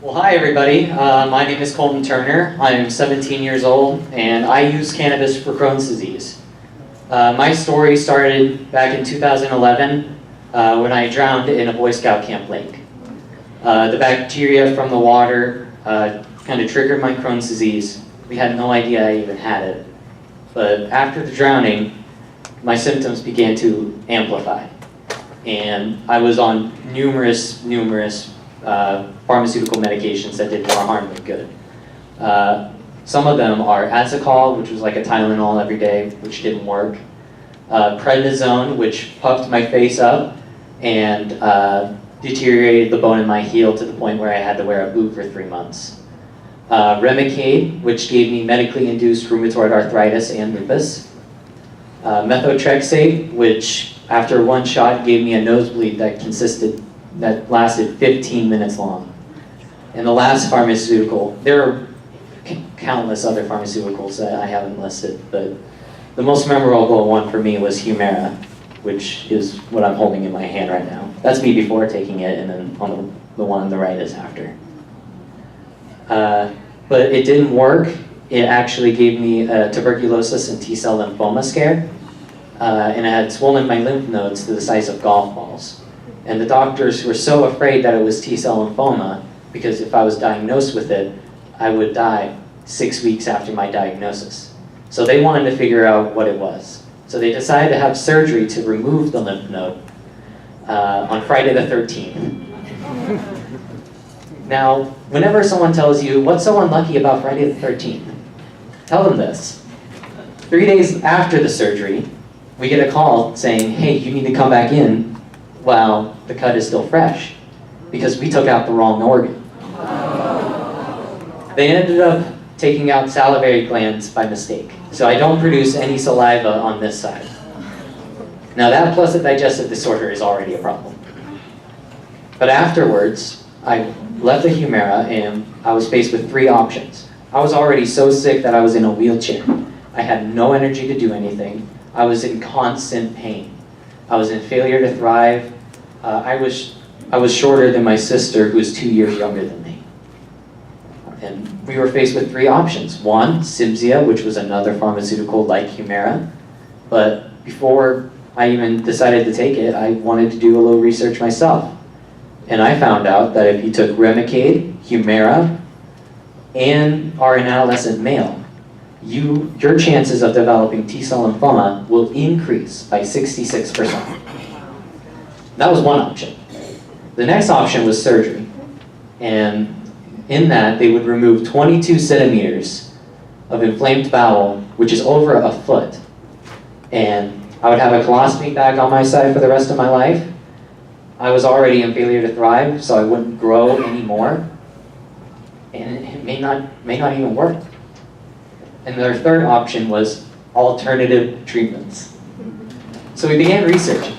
Well, hi everybody. My name is Coltyn Turner. I'm 17 years old and I use cannabis for Crohn's disease. My story started back in 2011 when I drowned in a Boy Scout camp lake. The bacteria from the water kind of triggered my Crohn's disease. We had no idea I even had it. But after the drowning, my symptoms began to amplify. And I was on numerous pharmaceutical medications that did more harm than good. Some of them are Azicol, which was like a Tylenol every day, which didn't work. Prednisone, which puffed my face up and deteriorated the bone in my heel to the point where I had to wear a boot for 3 months. Remicade, which gave me medically induced rheumatoid arthritis and lupus. Methotrexate, which after one shot gave me a nosebleed that lasted 15 minutes long. And the last pharmaceutical, there are countless other pharmaceuticals that I haven't listed, but the most memorable one for me was Humira, which is what I'm holding in my hand right now. That's me before taking it, and then on the one on the right is after. But it didn't work. It actually gave me a tuberculosis and T-cell lymphoma scare, and it had swollen my lymph nodes to the size of golf balls. And the doctors were so afraid that it was T-cell lymphoma, because if I was diagnosed with it, I would die 6 weeks after my diagnosis. So they wanted to figure out what it was. So they decided to have surgery to remove the lymph node on Friday the 13th. Now, whenever someone tells you, what's so unlucky about Friday the 13th? Tell them this. 3 days after the surgery, we get a call saying, hey, you need to come back in while the cut is still fresh, because we took out the wrong organ. They ended up taking out salivary glands by mistake, so I don't produce any saliva on this side. Now that plus a digestive disorder is already a problem. But afterwards, I left the Humira and I was faced with 3 options. I was already so sick that I was in a wheelchair. I had no energy to do anything. I was in constant pain. I was in failure to thrive. I was shorter than my sister, who was 2 years younger than me. And we were faced with 3 options. One, Cimzia, which was another pharmaceutical like Humira. But before I even decided to take it, I wanted to do a little research myself. And I found out that if you took Remicade, Humira, and are an adolescent male, your chances of developing T-cell lymphoma will increase by 66%. That was one option. The next option was surgery. And in that, they would remove 22 centimeters of inflamed bowel, which is over a foot. And I would have a colostomy bag on my side for the rest of my life. I was already in failure to thrive, so I wouldn't grow anymore. And it may not even work. And their third option was alternative treatments. So we began researching.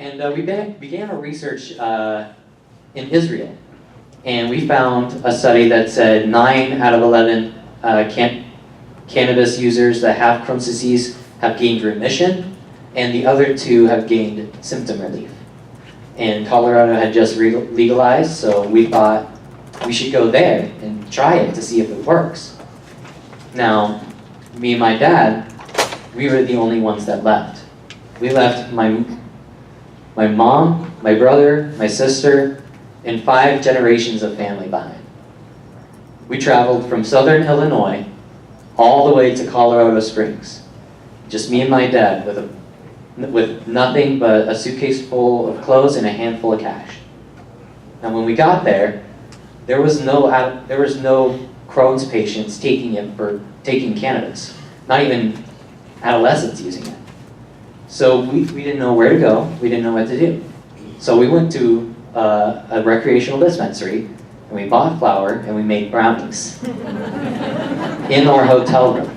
And we began our research in Israel. And we found a study that said 9 out of 11 cannabis users that have Crohn's disease have gained remission, and the other 2 have gained symptom relief. And Colorado had just legalized, so we thought we should go there and try it to see if it works. Now, me and my dad, we were the only ones that left. We left my mom, my brother, my sister, and 5 generations of family behind. We traveled from southern Illinois all the way to Colorado Springs. Just me and my dad with nothing but a suitcase full of clothes and a handful of cash. Now when we got there, there was no Crohn's patients taking cannabis, not even adolescents using it. So we didn't know where to go, we didn't know what to do. So we went to a recreational dispensary, and we bought flour, and we made brownies in our hotel room.